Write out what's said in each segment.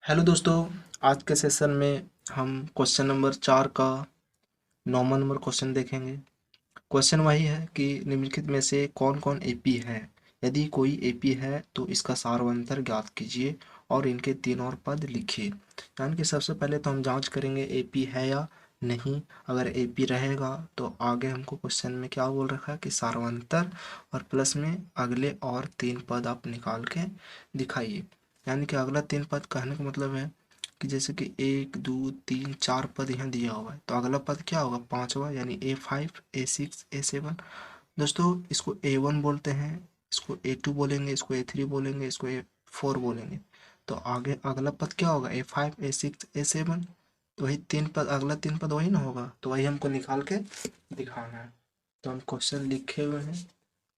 Hello दोस्तों। आज के सेशन में हम क्वेश्चन नंबर 4 का 9वां नंबर क्वेश्चन देखेंगे। क्वेश्चन वही है कि निम्नलिखित में से कौन कौन एपी है। यदि कोई एपी है तो इसका सार्वंतर ज्ञात कीजिए और इनके तीन और पद लिखिए। यानी कि सबसे पहले तो हम जांच करेंगे एपी है या नहीं। अगर एपी रहेगा तो आगे हमको क्वेश्चन में क्या बोल रखा है कि सार्वंतर और प्लस में अगले और तीन पद आप निकाल के दिखाइए। यानी कि अगला तीन पद कहने का मतलब है कि जैसे कि 1 2 3 4 पद यहाँ दिया हुआ है तो अगला पद क्या होगा पांचवा, यानी A5 A6 A7। दोस्तों इसको A1 बोलते हैं, इसको A2 बोलेंगे, इसको A3 बोलेंगे, इसको A4 बोलेंगे। तो आगे अगला पद क्या होगा A5 A6 A7। तो वही तीन पद, अगला तीन पद वही ना होगा, तो वही हमको निकाल के दिखाना है। तो हम क्वेश्चन लिखे हुए हैं,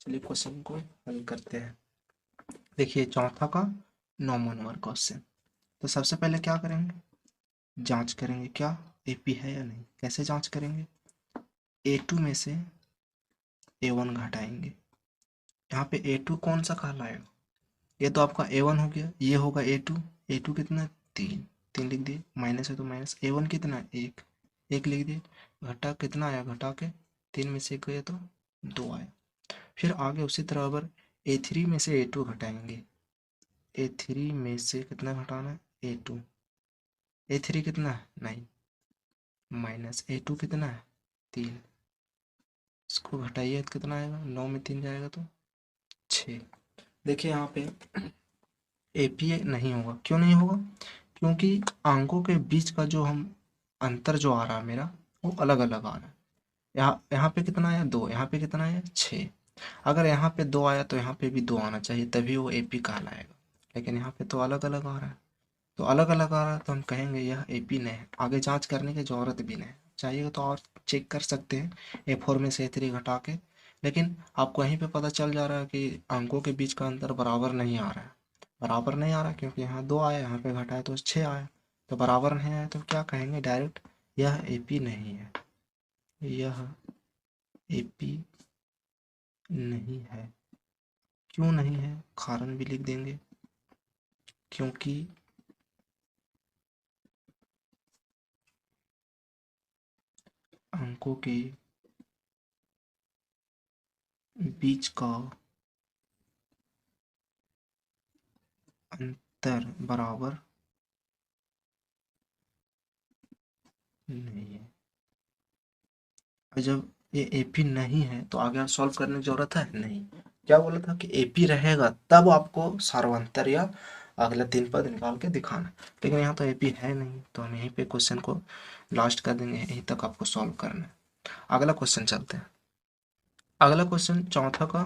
चलिए क्वेश्चन को हल करते हैं। देखिए चौथा का 9वां नंबर क्वेश्चन। तो सबसे पहले क्या करेंगे, जांच करेंगे क्या एपी है या नहीं। कैसे जांच करेंगे, A2 में से A1 घटाएंगे। यहाँ पे A2 कौन सा कहलाएगा, ये तो आपका A1 हो गया, ये होगा A2। A2 कितना है 3, 3 लिख दिए, माइनस है तो माइनस। A1 कितना है 1, 1 लिख दिए। घटा कितना आया, घटा के 3 में से 1 गया तो 2 आया। फिर आगे उसी तरह अगर A3 में से A2 घटाएंगे, A3 में से कितना घटाना है A2। A3 कितना है 9, माइनस A2 कितना है 3। इसको घटाइए तो कितना आएगा, 9 में 3 जाएगा तो 6। देखिए यहाँ पे एपी नहीं होगा। क्यों नहीं होगा, क्योंकि अंकों के बीच का जो हम अंतर जो आ रहा है मेरा, वो अलग अलग आ रहा है। यहाँ यहाँ पे कितना आया 2, यहाँ पे कितना आया 6। अगर यहाँ पे 2 आया तो यहाँ पे भी 2 आना चाहिए, तभी वो एपी कहलाएगा। लेकिन यहाँ पे तो अलग अलग आ रहा है, तो अलग अलग आ रहा है तो हम कहेंगे यह एपी नहीं है। आगे जांच करने की जरूरत भी नहीं, चाहिए तो और चेक कर सकते हैं A4 में से A3 घटा के। लेकिन आपको यहीं पे पता चल जा रहा है कि अंकों के बीच का अंतर बराबर नहीं आ रहा है। बराबर नहीं आ रहा क्योंकि यहाँ 2 आया, यहाँ पे घटाया तो 6 आया। तो बराबर नहीं आया तो क्या कहेंगे डायरेक्ट, यह एपी नहीं है, यह एपी नहीं है। क्यों नहीं है, कारण भी लिख देंगे। क्योंकि अंकों के बीच का अंतर बराबर नहीं है। और जब ये एपी नहीं है तो आगे आप सॉल्व करने की जरूरत है नहीं। क्या बोला था कि एपी रहेगा तब आपको सार्वंतर या अगला तीन पद निकाल के दिखाना। लेकिन यहाँ तो एपी है नहीं तो हम यहीं पे क्वेश्चन को लास्ट कर देंगे, यहीं तक आपको सॉल्व करना है। अगला क्वेश्चन चलते हैं। अगला क्वेश्चन चौथा का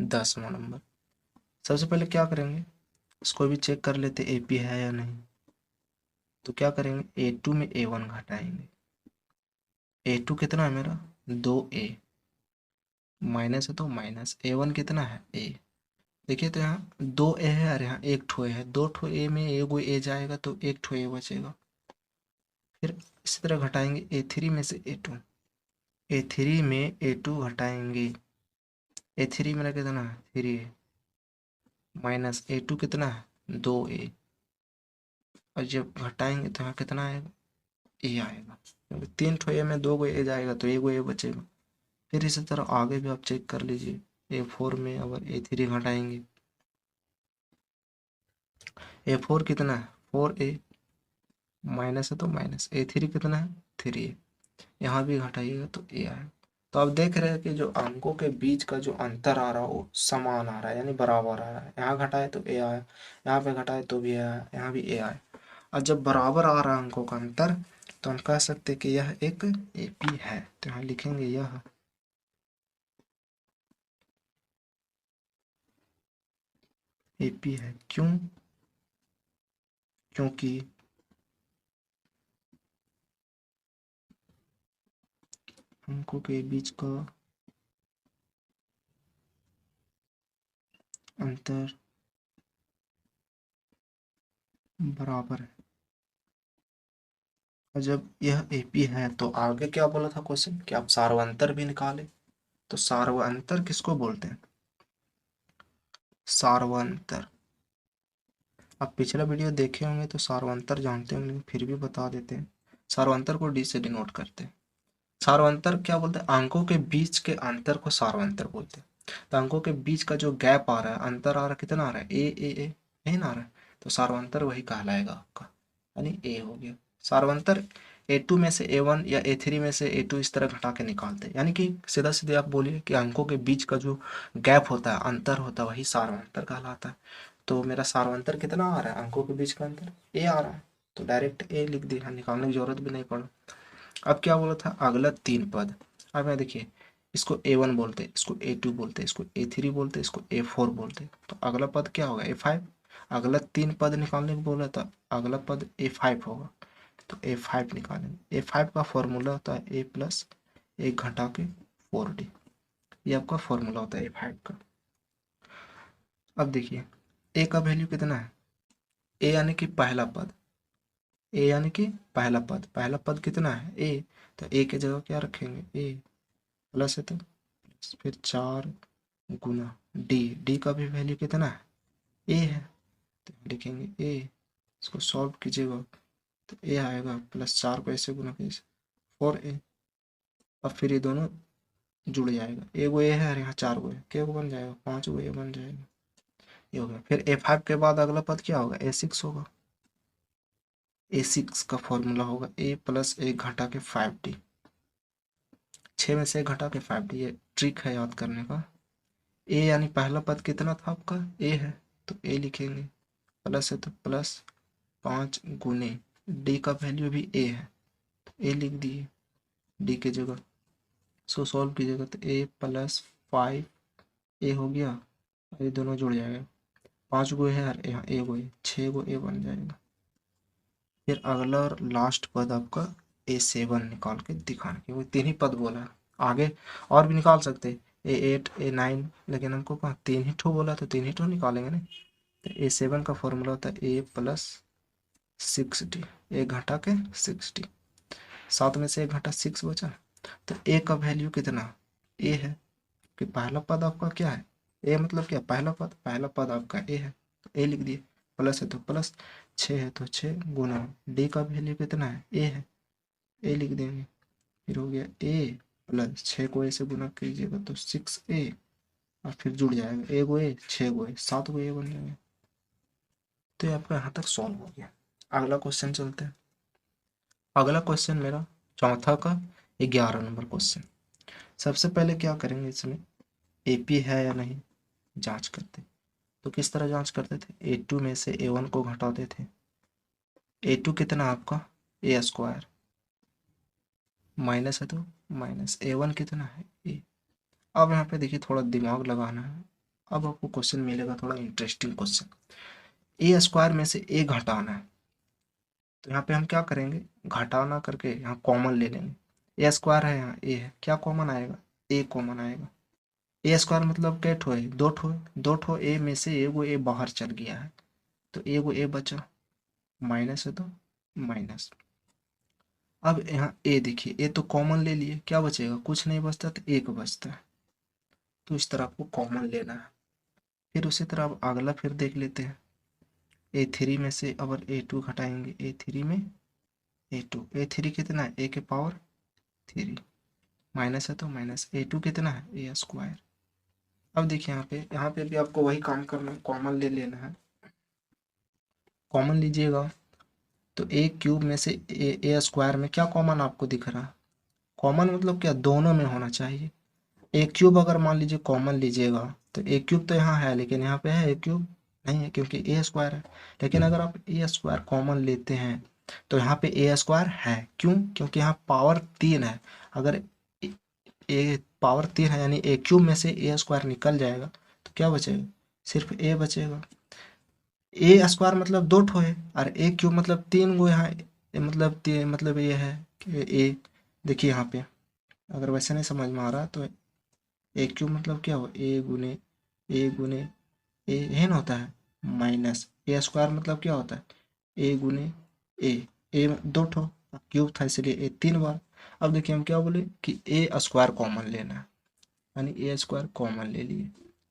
10वां नंबर। सबसे पहले क्या करेंगे, इसको भी चेक कर लेते एपी है या नहीं। तो क्या करेंगे A2 में A1 घटाएंगे। A2 कितना है मेरा 2A, माइनस है तो माइनस A1 कितना है A। देखिए तो यहाँ 2A है और यहाँ एक ठो A है, दो ठो A में एगो A जाएगा तो एक ठो A बचेगा। फिर इसी तरह घटाएंगे A3 में से A2, A3 में A2 घटाएंगे। A3 मेरा कितना है 3A, माइनस A2 कितना है 2A। और जब घटाएंगे तो यहाँ कितना आएगा A आएगा, क्योंकि तीन ठो A में दो गो A जाएगा तो एगो A बचेगा। फिर इसी तरह आगे भी आप चेक कर लीजिए, A4 में अगर A3 घटाएंगे, A4 कितना है 4A, माइनस है तो माइनस A3 कितना है 3A। यहाँ भी घटाइएगा तो A आएगा। तो आप देख रहे हैं कि जो अंकों के बीच का जो अंतर आ रहा है वो समान आ रहा है, यानी बराबर आ रहा है। यहाँ घटाए तो A आया, यहाँ पे घटाए तो भी A आया, यहाँ भी A आया। और जब बराबर आ रहा है अंकों का अंतर तो हम कह सकते हैं कि यह एक एपी है। तो यहाँ लिखेंगे यह एपी है। क्यों, क्योंकि अंकों के बीच का अंतर बराबर है। और जब यह एपी है तो आगे क्या बोला था क्वेश्चन कि आप सार्वंतर भी निकाले। तो सार्वंतर किसको बोलते हैं, सार्वंतर। आप पिछला वीडियो देखे होंगे तो सार्वंतर जानते होंगे, फिर भी बता देते हैं। सार्वंतर को डी से डिनोट करते हैं। सार्वंतर क्या बोलते हैं, अंकों के बीच के अंतर को सार्वंतर बोलते हैं। तो अंकों के बीच का जो गैप आ रहा है, अंतर आ रहा है, कितना आ रहा है, ए यही ना आ रहा है, तो सार्वंतर वही कहलाएगा आपका, यानी ए हो गया। सार्वंतर A2 में से A1 या A3 में से A2 इस तरह घटा के निकालते हैं, यानी कि सीधा सीधे आप बोलिए कि अंकों के बीच का जो गैप होता है, अंतर होता है, वही सार्वंतर कहलाता है। तो मेरा सार्वंतर कितना आ रहा है, अंकों के बीच का अंतर ए आ रहा है, तो डायरेक्ट ए लिख दिया, निकालने की जरूरत भी नहीं पड़ा। अब क्या बोला था, अगला 3 पद। अब यहाँ देखिए, इसको A1 बोलते, इसको A2 बोलते, इसको A3 बोलते, इसको A4 बोलते, तो अगला पद क्या होगा, A5। अगला 3 पद निकालने को बोला था, अगला पद A5 होगा, तो A5 निकालेंगे। A5 का फॉर्मूला होता है A प्लस 1 घटा के 4D, ये आपका फॉर्मूला होता है A5 का। अब देखिए A का वैल्यू कितना है, A यानी कि पहला पद, ए यानी कि पहला पद, पहला पद कितना है ए, तो ए के जगह क्या रखेंगे, ए प्लस है तो फिर 4 गुना डी, डी का भी वैल्यू कितना है, ए है, तो लिखेंगे ए, इसको सॉल्व कीजिएगा तो ए आएगा प्लस 4 को ऐसे गुना कैसे 4A। अब फिर ये दोनों जुड़ जाएगा, ए गो ए है और यहाँ 4 गो है, क्या गो बन जाएगा, 5 गो ए बन जाएगा, ये हो गया। फिर A5 के बाद अगला पद क्या होगा, A6 होगा। A6 का फॉर्मूला होगा ए प्लस 1 घटा के 5D, 6 में से 1 घटा के 5D, ये ट्रिक है याद करने का। ए यानी पहला पद कितना था आपका, ए है, तो ए लिखेंगे, प्लस है तो प्लस 5 गुने डी का वैल्यू भी ए है, तो ए लिख दिए डी के जगह, सो सॉल्व कीजिएगा तो ए प्लस 5 ए हो गया, ये दोनों जुड़ जाएगा, 5 गो है और यहाँ ए गो है, 6 गो ए बन जाएगा। फिर अगला और लास्ट पद आपका A7 निकाल के दिखाना, क्योंकि 3 ही पद बोला है, आगे और भी निकाल सकते A8 A9, लेकिन हमको कहा 3 ही ठो बोला, तो 3 ही ठो निकालेंगे ना। तो A7 का फॉर्मूला होता है A प्लस 6D, 1 घटा के 6D, 7 में से 1 घटा 6 बचा, तो ए का वैल्यू कितना, ए है, कि पहला पद आपका क्या है, ए मतलब क्या, पहला पद, पहला पद आपका ए है, तो ए लिख दिए, प्लस है तो प्लस, 6 है तो 6 गुना डी का वैल्यू कितना है, ए है, ए लिख देंगे, फिर हो गया ए प्लस 6 को ए से गुना कीजिएगा तो 6A, और फिर जुड़ जाएगा, ए गो ए 6 गो ए 7 गो ए बन जाएंगे। तो ये आपका यहाँ तक सॉल्व हो गया। अगला क्वेश्चन चलते हैं। अगला क्वेश्चन मेरा चौथा का 11 नंबर क्वेश्चन। सबसे पहले क्या करेंगे, इसमें AP है या नहीं जांच करते। तो किस तरह जांच करते थे, A2 में से A1 को घटाते थे, A2 कितना आपका A स्क्वायर, माइनस है तो माइनस A1 कितना है ए। अब यहाँ पे देखिए थोड़ा दिमाग लगाना है, अब आपको क्वेश्चन मिलेगा थोड़ा इंटरेस्टिंग क्वेश्चन। A स्क्वायर में से A घटाना है, तो यहाँ पे हम क्या करेंगे, घटाना करके यहाँ कॉमन ले लेंगे, A स्क्वायर है यहाँ A है, क्या कॉमन आएगा, A कॉमन आएगा। A स्क्वायर मतलब क्या ठो है, दो ठो है, दो ठो A में से एगो A बाहर चल गया है, तो एगो A बचा, माइनस है तो माइनस। अब यहाँ ए देखिए, ए तो कॉमन ले लिए, क्या बचेगा, कुछ नहीं बचता, तो एक बचता है, तो इस तरह आपको कॉमन लेना है। फिर उसी तरह अब अगला फिर देख लेते हैं, A3 में से अगर A2 घटाएंगे, A3 में A2, A3 कितना है, A के पावर 3, माइनस है तो माइनस, A2 कितना है A स्क्वायर। अब देखिए यहाँ पे भी आपको वही काम करना है, कॉमन ले लेना है, कॉमन लीजिएगा तो ए क्यूब में से ए स्क्वायर में क्या कॉमन आपको दिख रहा है, कॉमन मतलब क्या, दोनों में होना चाहिए। ए क्यूब अगर मान लीजिए कॉमन लीजिएगा, तो ए क्यूब तो यहाँ है, लेकिन यहाँ पे है ए क्यूब नहीं है, क्योंकि ए स्क्वायर है। लेकिन अगर आप ए स्क्वायर कॉमन लेते हैं तो यहाँ पे ए स्क्वायर है, क्यों, क्योंकि यहाँ पावर 3 है। अगर ए पावर 3 है, यानी ए क्यूब में से ए स्क्वायर निकल जाएगा, तो क्या बचेगा, सिर्फ ए बचेगा। ए स्क्वायर मतलब दो ठो है, और ए क्यूब मतलब 3 गो यहाँ, मतलब ये है कि ए, देखिए यहाँ पे अगर वैसे नहीं समझ में आ रहा तो ए क्यूब मतलब क्या हो, ए गुने ए है ना, होता है माइनस ए स्क्वायर मतलब क्या होता है, ए गुने ए, ए दो ठो क्यूब था इसलिए ए 3 बार। अब देखिए हम क्या बोले कि ए स्क्वायर कॉमन लेना है, यानी ए स्क्वायर कॉमन ले लिए,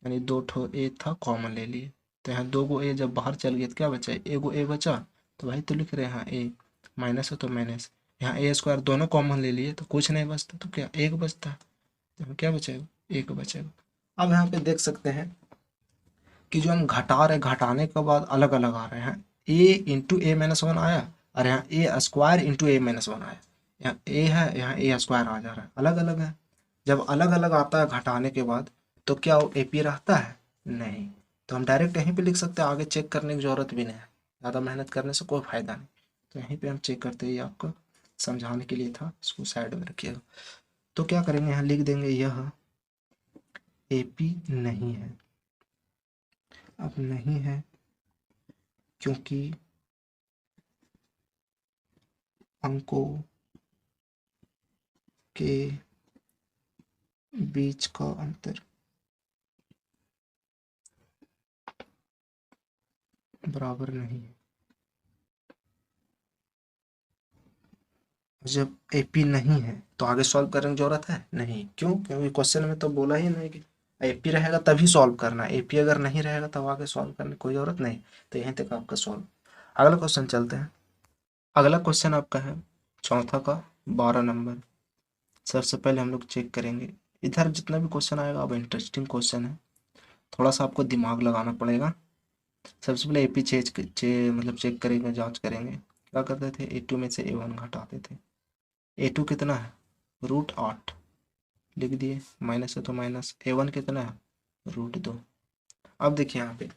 यानी दो ठो ए था कॉमन ले लिए, तो यहाँ 2 गो ए जब बाहर चल गए तो क्या बचा, एगो ए बचा, तो वही तो लिख रहे हैं, यहाँ ए माइनस है तो माइनस, यहाँ ए स्क्वायर दोनों कॉमन ले लिए तो कुछ नहीं बचता, तो क्या एक बचता है, तो यहाँ क्या बचेगा, एक बचेगा। अब यहाँ पे देख सकते हैं कि जो हम घटा रहे, घटाने के बाद अलग अलग आ रहे हैं, ए इंटू ए माइनस वन आया, और यहाँ ए स्क्वायर इंटू ए माइनस वन आया, यहाँ ए है, यहाँ ए स्क्वायर आ जा रहा है, अलग अलग है। जब अलग अलग आता है घटाने के बाद, तो क्या वो ए पी रहता है, नहीं। तो हम डायरेक्ट यहीं पे लिख सकते हैं, आगे चेक करने की जरूरत भी नहीं है, ज़्यादा मेहनत करने से कोई फायदा नहीं। तो यहीं पे हम चेक करते हैं, ये आपको समझाने के लिए था, इसको साइड में रखिएगा। तो क्या करेंगे, यहाँ लिख देंगे यह ए पी नहीं है। अब नहीं है क्योंकि अंकों के बीच का अंतर बराबर नहीं है। जब एपी नहीं है तो आगे सॉल्व करने की जरूरत है नहीं, क्यों, क्योंकि क्वेश्चन में तो बोला ही नहीं कि एपी रहेगा तभी सॉल्व करना है, एपी अगर नहीं रहेगा तब आगे सॉल्व करने की कोई जरूरत नहीं। तो यहीं तक आपका सॉल्व। अगला क्वेश्चन चलते हैं। अगला क्वेश्चन आपका है चौथा का 12 नंबर। सबसे पहले हम लोग चेक करेंगे, इधर जितना भी क्वेश्चन आएगा अब इंटरेस्टिंग क्वेश्चन है, थोड़ा सा आपको दिमाग लगाना पड़ेगा। सबसे पहले एपी मतलब चेक करेंगे, जांच करेंगे। क्या करते थे, ए2 में से ए1 घटाते थे। ए2 कितना है, √8 लिख दिए, माइनस है तो माइनस, ए1 कितना है, √2। अब देखिए यहाँ पे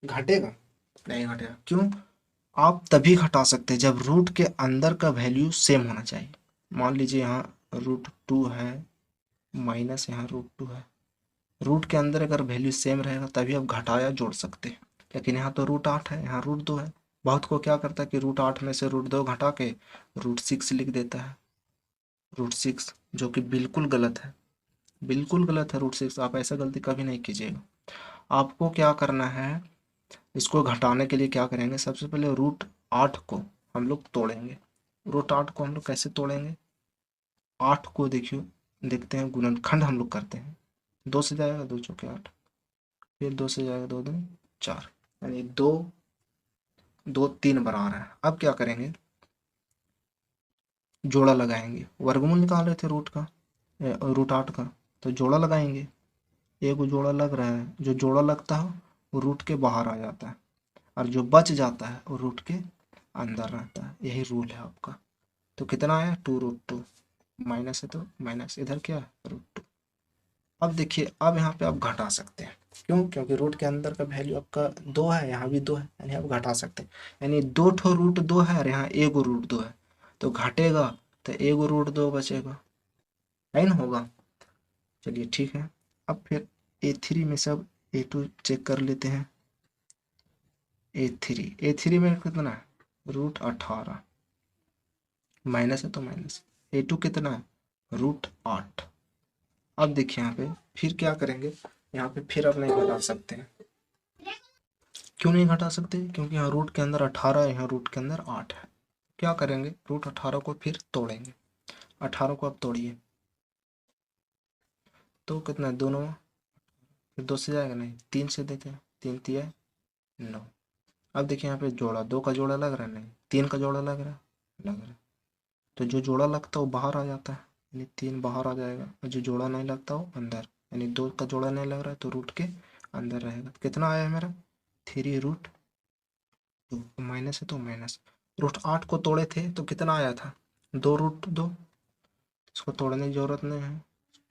घटेगा, नहीं घटेगा, क्यों, आप तभी घटा सकते हैं जब रूट के अंदर का वैल्यू सेम होना चाहिए। मान लीजिए यहाँ √2 है, माइनस यहाँ √2 है, रूट के अंदर अगर वैल्यू सेम रहेगा तभी आप घटाया जोड़ सकते हैं। लेकिन यहाँ तो √8 है, यहाँ √2 है। बहुत को क्या करता है कि √8 में से √2 घटा के √6 लिख देता है, √6, जो कि बिल्कुल गलत है, बिल्कुल गलत है √6। आप ऐसा गलती कभी नहीं कीजिएगा। आपको क्या करना है, इसको घटाने के लिए क्या करेंगे, सबसे पहले √8 को हम लोग तोड़ेंगे। √8 को हम लोग कैसे तोड़ेंगे, 8 को देखियो, देखते हैं गुणनखंड हम लोग करते हैं। 2 से जाएगा 2 चौके 8, फिर 2 से जाएगा 2 दूनी 4, यानी 2 2 3 बराबर है। अब क्या करेंगे, जोड़ा लगाएंगे, वर्गमूल निकाल रहे थे रूट का, √8 का, तो जोड़ा लगाएंगे। एक जोड़ा लग रहा है, जो जोड़ा लगता है वो रूट के बाहर आ जाता है, और जो बच जाता है वो रूट के अंदर रहता है, यही रूल है आपका। तो कितना आया, 2√2, माइनस है तो माइनस, इधर क्या है √2। अब देखिए, अब यहाँ पे आप घटा सकते हैं, क्यों, क्योंकि रूट के अंदर का वैल्यू आपका 2 है, यहाँ भी 2 है, यानी आप घटा सकते हैं। यानी 2 ठो √2 है और यहाँ एगो √2 है, तो घटेगा तो एगो √2 बचेगा, है ना, होगा। चलिए ठीक है। अब फिर ए3 में सब ए2 चेक कर लेते हैं। ए3 में कितना है, √18, माइनस है तो माइनस, ए2 कितना है, √8। अब देखिए यहाँ पे फिर क्या करेंगे, यहाँ पे फिर अब नहीं घटा सकते हैं। क्यों नहीं घटा सकते, क्योंकि यहाँ रूट के अंदर 18 है, यहाँ रूट के अंदर 8 है। क्या करेंगे, √18 को फिर तोड़ेंगे। 18 को अब तोड़िए, तो कितना है, दोनों, फिर 2 से जाएगा नहीं, 3 से देते हैं, 3 तिया 9। अब देखिए यहाँ पे जोड़ा, 2 का जोड़ा लग रहा है, नहीं, 3 का जोड़ा लग रहा है, लग रहा है। तो जो जोड़ा लगता है वो बाहर आ जाता है, यानी 3 बाहर आ जाएगा, और जो जोड़ा नहीं लगता वो अंदर, यानी 2 का जोड़ा नहीं लग रहा है तो रूट के अंदर रहेगा। तो कितना आया है मेरा, 3√2, माइनस है तो माइनस। √8 को तोड़े थे तो कितना आया था, 2√2। इसको तोड़ने की जरूरत नहीं है,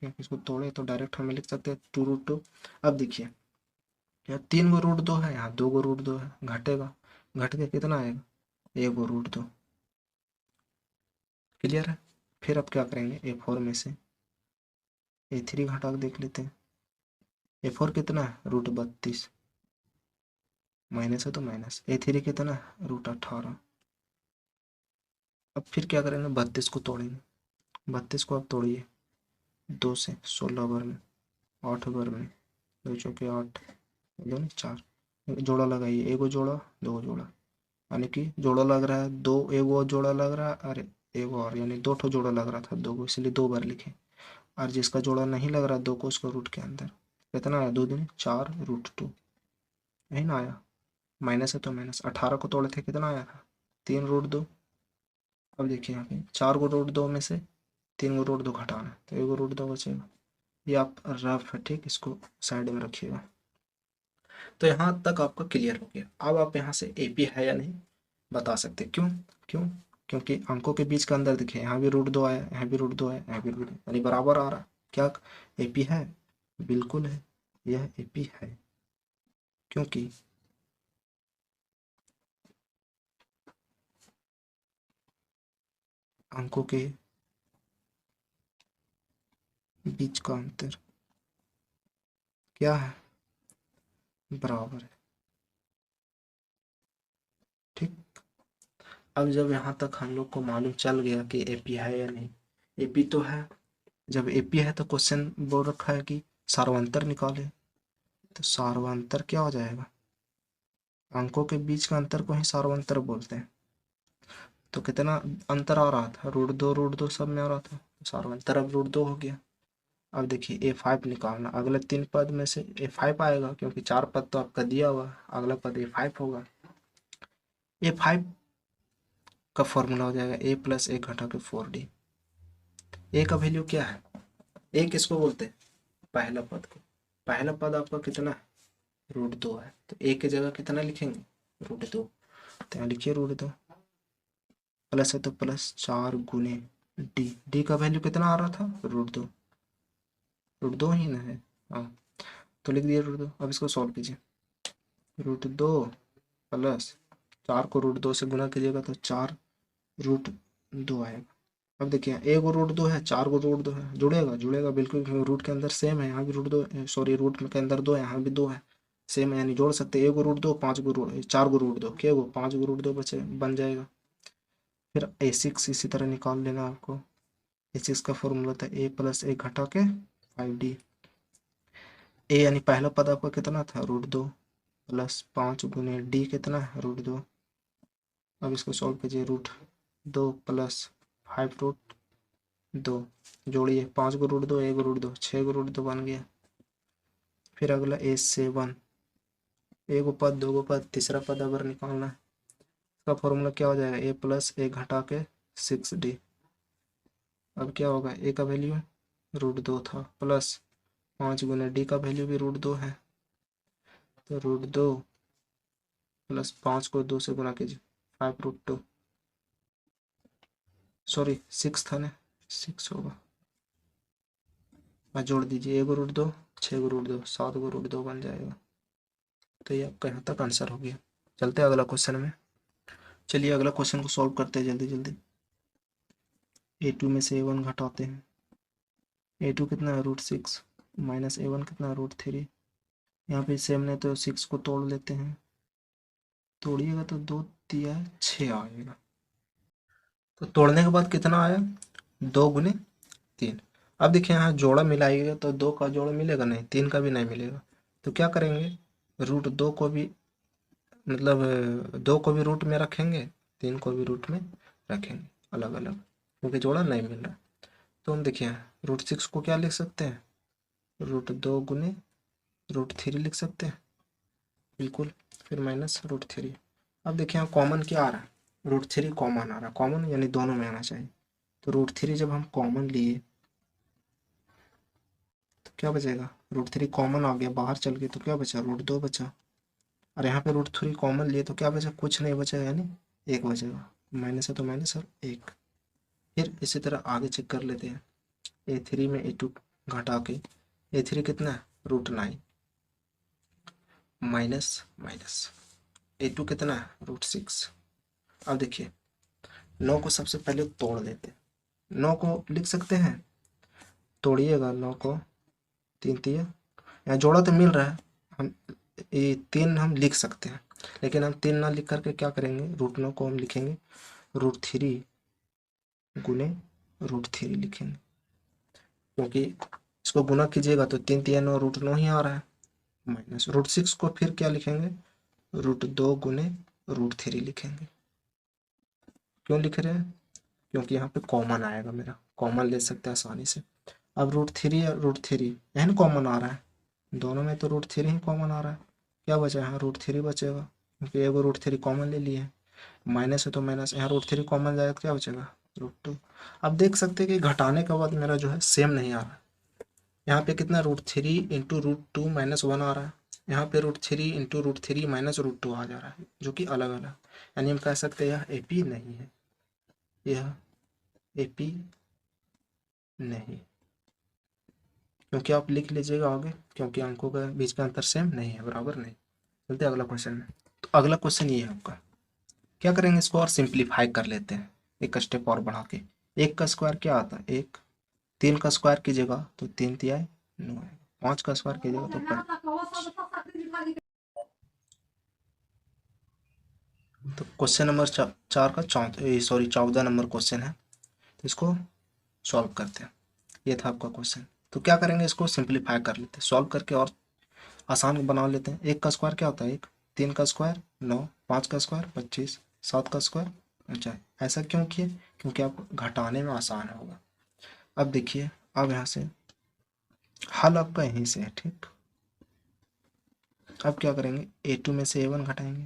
क्योंकि इसको तोड़े तो डायरेक्ट हमें लिख सकते हैं 2√2। अब देखिए, यहाँ 3 गो √2 है, यहाँ 2 गो √2 है, घटेगा, घट के कितना आएगा, 1 गो √2। क्लियर है। फिर अब क्या करेंगे, ए4 में से ए3 घटा के देख लेते हैं। ए4 कितना है, √32, माइनस है तो माइनस, ए3 कितना है, √18। अब फिर क्या करेंगे, 32 को तोड़ेंगे। 32 को अब तोड़िए, 2 से 16 बार में, 8 बार में, 2 चौके 8, 2 4, जोड़ा लगाइए, एगो जोड़ा, दो जोड़ा, यानी कि जोड़ा लग रहा है 2, एगो जोड़ा लग रहा है, अरे एगो और, यानी 2 ठो जोड़ा लग रहा था 2 को, इसलिए 2 बार लिखे। और जिसका जोड़ा नहीं लग रहा 2 को, उसको रूट के अंदर, कितना है, 2 दूनी 4 √2। यही ना आया, माइनस है तो माइनस, 18 को तोड़े थे कितना आया था, 3√2। अब देखिए यहाँ पे 4 को √2 में से 3 को √2 घटाना है तो 1 √2 बचेगा। ये आप रफ है, ठीक, इसको साइड में रखिएगा। तो यहाँ तक आपका क्लियर हो गया। अब आप यहाँ से एपी है या नहीं बता सकते। क्यों? क्यों? क्योंकि अंकों के बीच का अंदर देखिए, यहाँ भी √2 आया, यहाँ भी √2 है, यहाँ भी √2, यानी बराबर आ रहा। क्या एपी है? बिल्कुल है, यह एपी है। क्योंकि अंकों के बीच का अंतर क्या है? बराबर है। ठीक। अब जब यहाँ तक हम लोग को मालूम चल गया कि एपी है या नहीं, एपी तो है। जब एपी है तो क्वेश्चन बोल रखा है कि सार्वंतर निकाले, तो सार्वंतर क्या हो जाएगा? अंकों के बीच का अंतर को ही सार्वंतर बोलते हैं। तो कितना अंतर आ रहा था? √2 सब में आ रहा था, तो सार्वंतर अब √2 हो गया। अब देखिए A5 निकालना, अगले 3 पद में से A5 आएगा, क्योंकि 4 पद तो आपका दिया हुआ है, अगला पद A5 होगा। A5 का फॉर्मूला हो जाएगा A + 1 घटा के 4D। ए का वैल्यू क्या है? ए किसको बोलते हैं? पहला पद को। पहला पद आपका कितना है? √2 है, तो ए की जगह कितना लिखेंगे? √2। तो यहाँ लिखिए √2, प्लस है तो प्लस 4 गुने डी। डी का वैल्यू कितना आ रहा था? √2। √2 ही ना है, हाँ, तो लिख दिया √2। अब इसको सॉल्व कीजिए। √2 प्लस 4 को √2 से गुना कीजिएगा तो 4√2 आएगा। अब देखिए, ए को √2 है, 4 को √2 है, जुड़ेगा? जुड़ेगा बिल्कुल, क्योंकि रूट के अंदर सेम है, यहाँ भी √2, सॉरी रूट के अंदर 2 है, यहाँ भी 2 है, सेम है, यानी जोड़ सकते हैं। ए को √2, 4 को √2, क्या वो 5 को √2 बचे बन जाएगा। फिर A6 इसी तरह निकाल लेना आपको। A6 का फॉर्मूला था A + 1 घटा के 5D। ए यानी पहला पद आपका कितना था? √2 प्लस 5 गुने डी कितना है? √2। अब इसको सॉल्व कीजिए। √2 प्लस 5√2, जोड़िए, 5 को √2, 1 को √2, 6 को √2 बन गया। फिर अगला A7, 1 को पद, 2 को पद, तीसरा पद अगर निकालना है, इसका फॉर्मूला क्या हो जाएगा? A + 1 घटा के 6D। अब क्या होगा? ए का वैल्यू √2 था, प्लस 5 गुना डी का वैल्यू भी √2 है, तो √2 प्लस 5 को 2 से गुना कीजिए, 5√2, सॉरी 6 था ना, 6 होगा, और जोड़ दीजिए, 1 को √2, 6 को √2, 7 को √2 बन जाएगा। तो ये आपका यहाँ तक आंसर हो गया। चलते हैं अगला क्वेश्चन में। चलिए अगला क्वेश्चन को सॉल्व करते हैं जल्दी जल्दी। A2 में से A1 घटाते हैं। A2 कितना है? √6, माइनस A1 कितना है? √3। यहाँ पे सेम नहीं तो 6 को तोड़ लेते हैं, तोड़िएगा तो 2 दिया 6 आएगा। तो तोड़ने के बाद कितना आया? 2 गुने 3। अब देखिए यहाँ जोड़ा मिलाइएगा तो 2 का जोड़ा मिलेगा नहीं, 3 का भी नहीं मिलेगा। तो क्या करेंगे? √2 को भी, मतलब 2 को भी रूट में रखेंगे, 3 को भी रूट में रखेंगे अलग अलग, क्योंकि जोड़ा नहीं मिल रहा। तो हम देखिए √6 को क्या लिख सकते हैं? √2 गुने √3 लिख सकते हैं, बिल्कुल। फिर माइनस √3। अब देखिए यहाँ कॉमन क्या आ रहा है? √3 कॉमन आ रहा है, कॉमन यानी दोनों में आना चाहिए। तो √3 जब हम कॉमन लिए तो क्या बचेगा? √3 कॉमन आ गया, बाहर चल गए तो क्या बचा? √2 बचा। और यहाँ पे √3 कॉमन लिए तो क्या बचा? कुछ नहीं बचा, यानी 1 बचेगा। माइनस है तो माइनस और 1। फिर इसी तरह आगे चेक कर लेते हैं। A3 में A2 घटा के, A3 कितना है? √9, माइनस माइनस, A2 कितना है? √6। अब देखिए 9 को सबसे पहले तोड़ देते हैं। 9 को लिख सकते हैं, तोड़िएगा 9 को, 3 तिया, यहाँ जोड़ा तो मिल रहा है, हम ये 3 हम लिख सकते हैं, लेकिन हम 3 ना लिख करके क्या करेंगे? √9 को हम लिखेंगे √3 गुने √3 लिखेंगे, क्योंकि इसको गुना कीजिएगा तो 3 तिया 9, √9 ही आ रहा है। माइनस √6 को फिर क्या लिखेंगे? √2 गुने √3 लिखेंगे। क्यों लिख रहे हैं? क्योंकि यहाँ पे कॉमन आएगा, मेरा कॉमन ले सकते हैं आसानी से। अब √3 या √3 यही कॉमन आ रहा है, दोनों में तो √3 ही कॉमन आ रहा है, क्या बचा यहाँ √3 बचेगा, क्योंकि एगो √3 कॉमन ले लिए, माइनस है तो माइनस, यहाँ √3 कॉमन जाएगा तो क्या बचेगा √2। अब देख सकते हैं कि घटाने के बाद मेरा जो है सेम नहीं आ रहा, यहाँ पे कितना √3 इंटू √2 -1 आ रहा है, यहाँ पे √3 इंटू √3 -√2 आ जा रहा है, जो कि अलग अलग, यानी हम कह सकते हैं यह एपी नहीं है, यह एपी नहीं, क्योंकि आप लिख लीजिएगा आगे, क्योंकि अंकों के बीच का अंतर सेम नहीं है, बराबर नहीं। चलते अगला क्वेश्चन में। तो अगला क्वेश्चन ये है आपका, क्या करेंगे इसको और सिंप्लीफाई कर लेते हैं, एक स्टेप और बढ़ा के। 1 का स्क्वायर क्या आता है 1, 3 का स्क्वायर कीजिएगा तो 3 तिहाई 9 आएगा, 5 का स्क्वायर कीजिएगा तो 5। तो क्वेश्चन नंबर 4 का 14 नंबर क्वेश्चन है, तो इसको सॉल्व करते हैं। ये था आपका क्वेश्चन। तो क्या करेंगे, इसको सिंप्लीफाई कर लेते हैं, सॉल्व करके और आसान बना लेते हैं। 1 का स्क्वायर क्या होता है 1, 3 का स्क्वायर 9, 5 का स्क्वायर 25, 7 का स्क्वायर 49। ऐसा क्यों किए, क्योंकि आपको घटाने में आसान होगा। अब देखिए, अब यहाँ से हल आपका यहीं से है, ठीक। अब क्या करेंगे, A2 में से A1 घटाएंगे,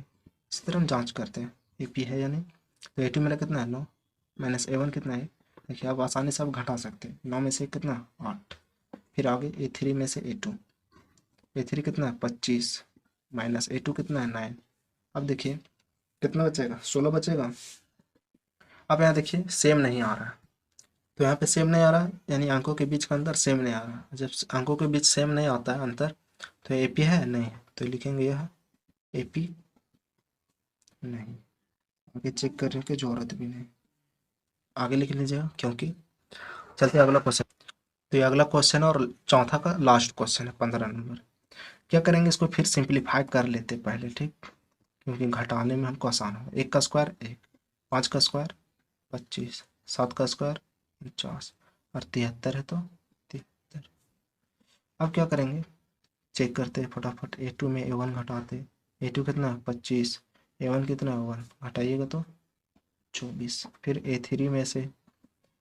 इसी तरह हम जांच करते हैं AP है या नहीं। तो A2 मेरा कितना है 9, माइनस A1 कितना है, देखिए आप आसानी से आप घटा सकते हैं। 9 में से कितना 8, फिर आगे A3 में से A2, A3 कितना है 25, माइनस A2 कितना है 9। अब देखिए कितना बचेगा 16 बचेगा। अब यहाँ देखिए सेम नहीं आ रहा है, तो यहाँ पे सेम नहीं आ रहा है, यानी अंकों के बीच का अंतर सेम नहीं आ रहा है। जब अंकों के बीच सेम नहीं आता है अंतर, तो AP है नहीं, तो लिखेंगे यह AP नहीं, आगे चेक करने की जरूरत भी नहीं, आगे लिख लीजिएगा क्योंकि। चलते अगला क्वेश्चन। तो ये अगला क्वेश्चन और चौथा का लास्ट क्वेश्चन है 15 नंबर। क्या करेंगे, इसको फिर सिंप्लीफाई कर लेते पहले, ठीक, क्योंकि घटाने में हमको आसान हो। 1 का स्क्वायर 1, 5 का स्क्वायर 25, 7 का स्क्वायर 49 और 73 है तो 73। अब क्या करेंगे, चेक करते हैं फटाफट। A2 में A1 घटाते, A2 कितना है 25, A1 कितना है 1, घटाइएगा तो 24। फिर A3 में से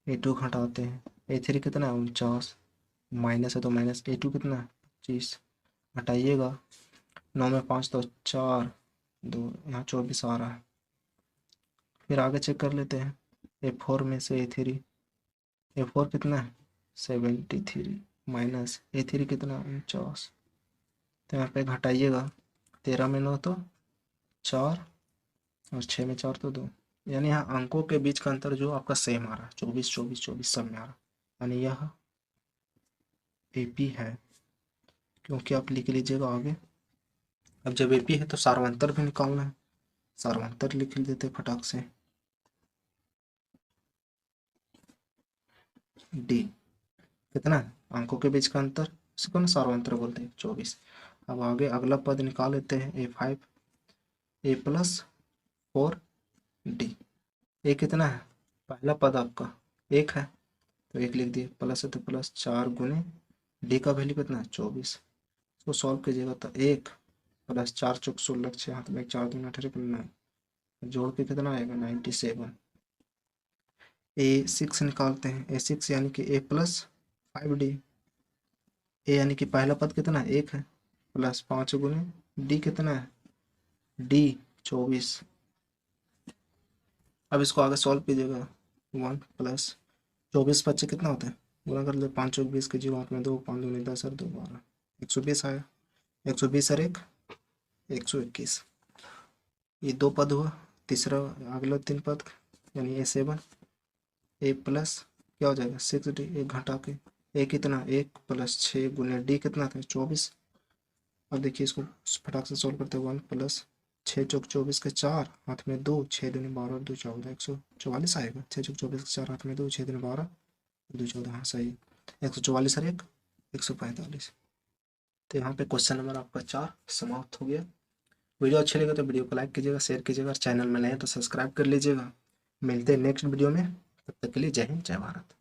A2 घटाते हैं, A3 कितना है 49, माइनस है तो माइनस, A2 कितना है 25, घटाइएगा 9 में 5 तो 4, 2, यहाँ 24 आ रहा है। फिर आगे चेक कर लेते हैं, A4 में से A3, A4 कितना है 73, माइनस A3 कितना है 49, तो यहाँ पे घटाइएगा 13 में 9 तो 4 और 6 में 4 तो 2, यानी यहाँ अंकों के बीच का अंतर जो आपका सेम आ रहा है 24 24 24 सब में आ रहा है, यानी यह AP है, क्योंकि आप लिख लीजिएगा आगे। अब जब AP है तो सार्वंतर भी निकालना है, सार्वंतर लिख देते फटाक से, D कितना है अंकों के बीच का अंतर, इसको ना सार्वंतर बोलते हैं 24। अब आगे अगला पद निकाल लेते हैं A5, A प्लस 4D। ए कितना है, पहला पद आपका 1 है तो 1 लिख दिए, प्लस है तो प्लस 4 गुने D का वैल्यू कितना है 24। इसको सॉल्व कीजिएगा तो 1 प्लस 4 चौक 16, 6 हाथ में 4 दूना 18 9, जोड़ के कितना आएगा 97। A6 निकालते हैं, A6 यानी कि A प्लस 5D, ए यानी कि पहला पद कितना है 1 है, प्लस 5 गुने D कितना है D 24। अब इसको आगे सॉल्व कीजिएगा, 1 प्लस 24 बच्चे कितना होता है, गुणा कर ले 5 चौक 20 के जीरो हाथ में 2, 5 दूनी 10 और 2 12, 120 आया। 120 और 1 121, ये 2 पद हुआ। तीसरा अगला 3 पद यानी A7, A प्लस क्या हो जाएगा 6D, 1 घटा के A कितना 1 प्लस 6 गुने D कितना था 24। अब देखिए इसको फटाक से सॉल्व करते हैं, 1 प्लस 6 चौक 24 के 4 हाथ में 2, 6 दूनी 12 और 2 14, 144 आएगा। 6 चौक 24 के 4 हाथ में 2, 6 दूनी 12, 2 14, हाँ सही। 144 और 1 145। तो यहाँ पे क्वेश्चन नंबर आपका 4 समाप्त हो गया। वीडियो अच्छी लगे तो वीडियो को लाइक कीजिएगा, शेयर कीजिएगा, और चैनल में नए हैं तो सब्सक्राइब कर लीजिएगा। मिलते हैं नेक्स्ट वीडियो में, तब तक के लिए जय हिंद जय भारत।